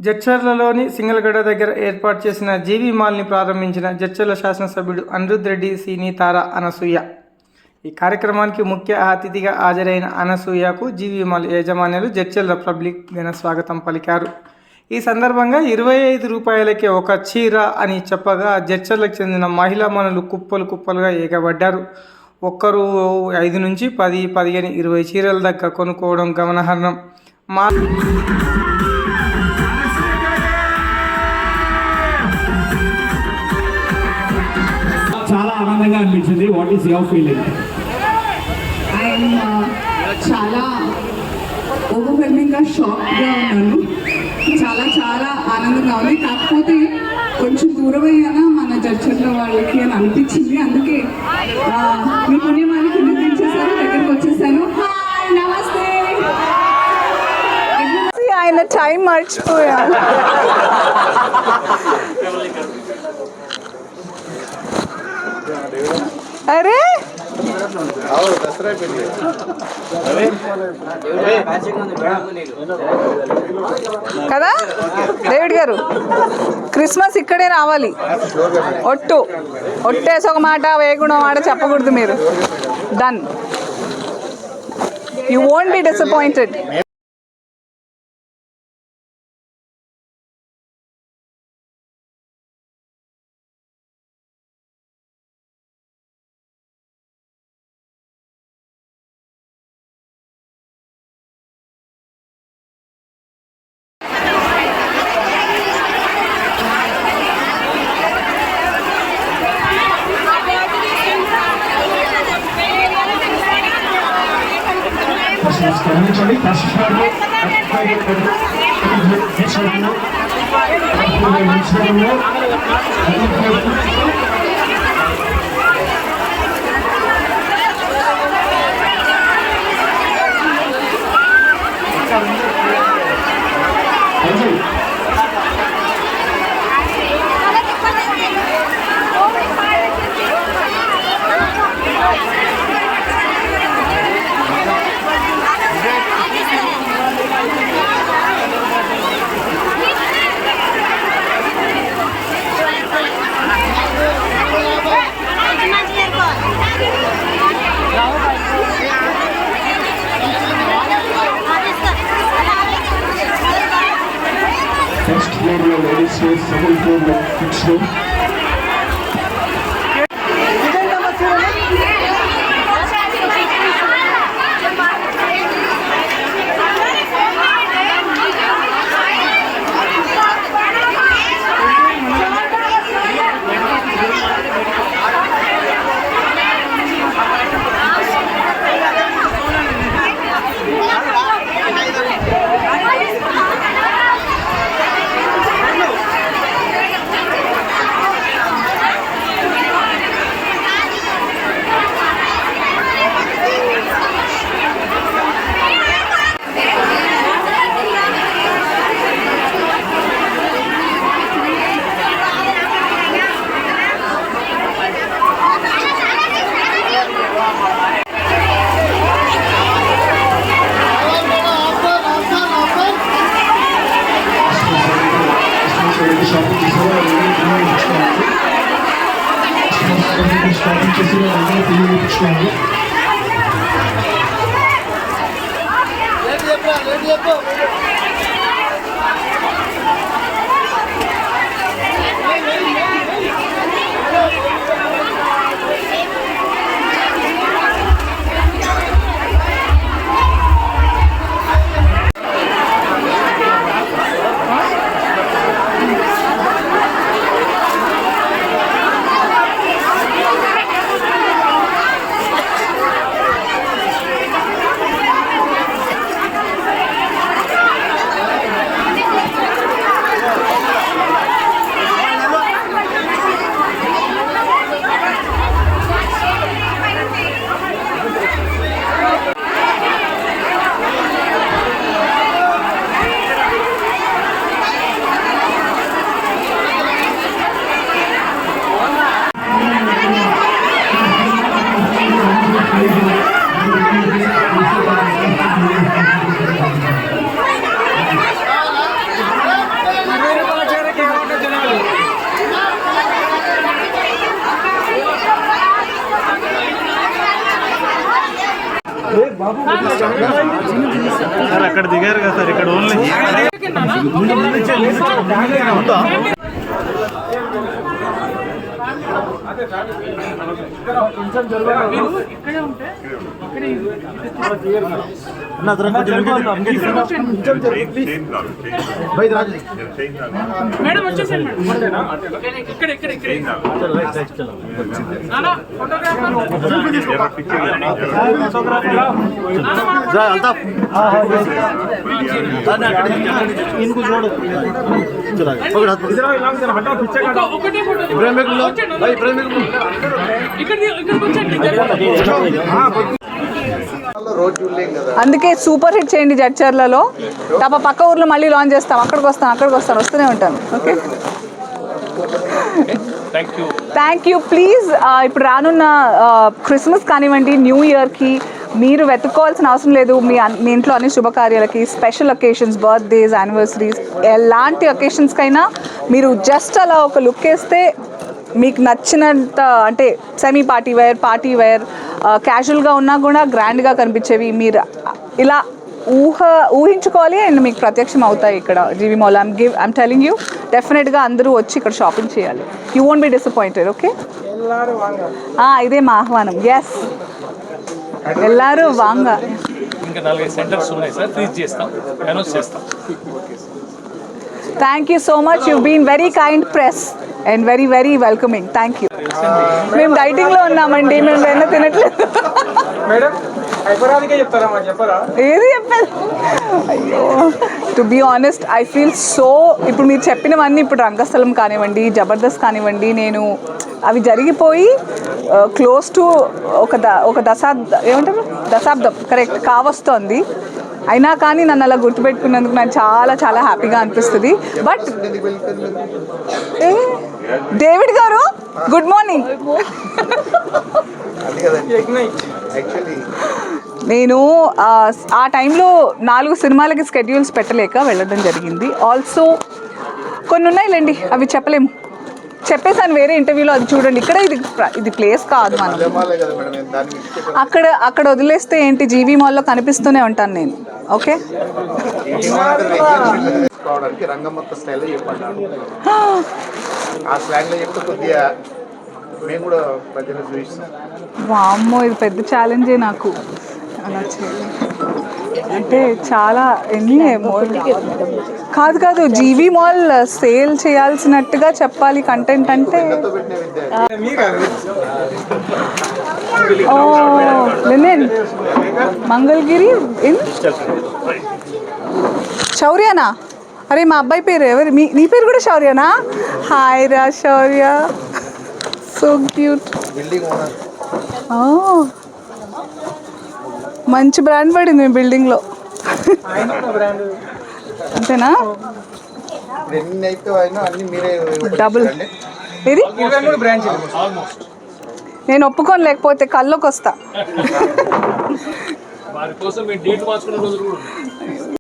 జడ్చర్లలోని సింగల్గడ్డ దగ్గర ఏర్పాటు చేసిన జీవీ మాల్ని ప్రారంభించిన జడ్చర్ల శాసనసభ్యుడు అనిరుద్ రెడ్డి సీని తార అనసూయ. ఈ కార్యక్రమానికి ముఖ్య అతిథిగా హాజరైన అనసూయకు జీవీ మాల్ యాజమాన్యాలు జడ్చర్ల పబ్లిక్ ఘన స్వాగతం పలికారు. ఈ సందర్భంగా 25 రూపాయలకే ఒక చీర అని చెప్పగా జడ్చర్లకు చెందిన మహిళా మనులు కుప్పలు కుప్పలుగా ఏగబడ్డారు. ఒక్కరు 5 నుంచి 10, 15, 20 చీరల దాకా కొనుక్కోవడం గమనార్హం. చాలా ఆనందంగా అనిపించింది. What is your feeling? చాలా ఓవర్వెల్మింగ్గా షాక్గా ఉన్నాను. చాలా చాలా ఆనందంగా ఉంది. కాకపోతే కొంచెం దూరం అయ్యానా మన జడ్చర్ల వాళ్ళకి అని అనిపించింది. అందుకే మీ పుణ్యమానికి దించేసాను, దగ్గరికి వచ్చేసాను. నమస్తే. ఆయన టైం మర్చిపోయాను. అరే కదా డేవిడ్ గారు, క్రిస్మస్ ఇక్కడే రావాలి. ఒట్టేసి ఒక మాట వేయకుండా మాట చెప్పకూడదు. మీరు done. You won't be disappointed. Next floor లో ladies room, second floor లో kids room. సార్ అక్కడ దిగారు కదా సార్, ఇక్కడ ఓన్లీ మేడం వచ్చేసాను ఇక్కడ ఇక్కడ ఇక్కడ इनको छोड़ो ఒకటే ఫోటో అందుకే సూపర్ హిట్ చేయండి జడ్చర్లలో. తప్ప పక్క ఊర్లో మళ్ళీ లాంచ్ చేస్తాం. అక్కడికి వస్తాను వస్తూనే ఉంటాను. Okay, thank you. ప్లీజ్ ఇప్పుడు రానున్న క్రిస్మస్ కానివ్వండి, న్యూ ఇయర్కి మీరు వెతుక్కోవాల్సిన అవసరం లేదు. మీ ఇంట్లో అన్ని శుభకార్యాలకి, స్పెషల్ అకేషన్స్, బర్త్డేస్, యానివర్సరీస్, ఎలాంటి అకేషన్స్కైనా మీరు జస్ట్ అలా ఒక లుక్ వేస్తే మీకు నచ్చినంత, అంటే సెమీ పార్టీ వేర్ క్యాజువల్గా ఉన్నా కూడా గ్రాండ్గా కనిపించేవి మీరు ఇలా ఊహించుకోవాలి అండ్ మీకు ప్రత్యక్షం అవుతాయి ఇక్కడ GV mall. I'm telling you, డెఫినెట్గా అందరూ వచ్చి ఇక్కడ షాపింగ్ చేయాలి. You won't be disappointed. Okay, ఇదే మా ఆహ్వానం. ఎస్, ఎల్లారు వాంగ. ఇంకా 4 సెంటర్స్ ఉన్నాయి సార్, రీచ్ చేస్తాం, అనౌన్స్ చేస్తాం. Thank you so much. You been very kind press and very very welcoming. Thank you. మేము డైటింగ్లో ఉన్నామండి, మేము వెన్న తినట్లేదు. ఏది చెప్పారు? అయ్యో, to be honest I feel so, ఇప్పుడు మీరు చెప్పినవన్నీ, ఇప్పుడు రంగస్థలం కానివ్వండి, జబర్దస్త్ కానివ్వండి, నేను అవి జరిగిపోయి క్లోజ్ టు ఒక దశాబ్దం కరెక్ట్ కావస్తోంది. అయినా కానీ నన్ను అలా గుర్తుపెట్టుకున్నందుకు నాకు చాలా చాలా హ్యాపీగా అనిపిస్తుంది. బట్ డేవిడ్ గారు, గుడ్ మార్నింగ్. నేను ఆ టైంలో 4 సినిమాలకి స్కెడ్యూల్స్ పెట్టలేక వెళ్ళడం జరిగింది. ఆల్సో కొన్ని ఉన్నాయిలేండి, అవి చెప్పలేము. చెప్పేసాను వేరే ఇంటర్వ్యూలో, అది చూడండి. ఇక్కడ ఇది ప్లేస్ కాదు మనం. అక్కడ వదిలేస్తే ఏంటి, జీవి మాల్లో కనిపిస్తూనే ఉంటాను నేను. ఓకే, వామ్మో, ఇది పెద్ద ఛాలెంజే నాకు. అలా చేయాలి అంటే చాలా కాదు జీవి మాల్ సేల్ చేయాల్సినట్టుగా చెప్పాలి కంటెంట్ అంటే. లెనిన్ మంగళగిరి శౌర్యనా? అరే మా అబ్బాయి పేరు ఎవరు? నీ పేరు కూడా శౌర్యనా? హాయ్ రా శౌర్య, సో క్యూట్. మంచి బ్రాండ్ పడింది మీ బిల్డింగ్లో. అంతేనా? డబుల్ ఇది నేను ఒప్పుకోను, లేకపోతే కల్లోకి వస్తా.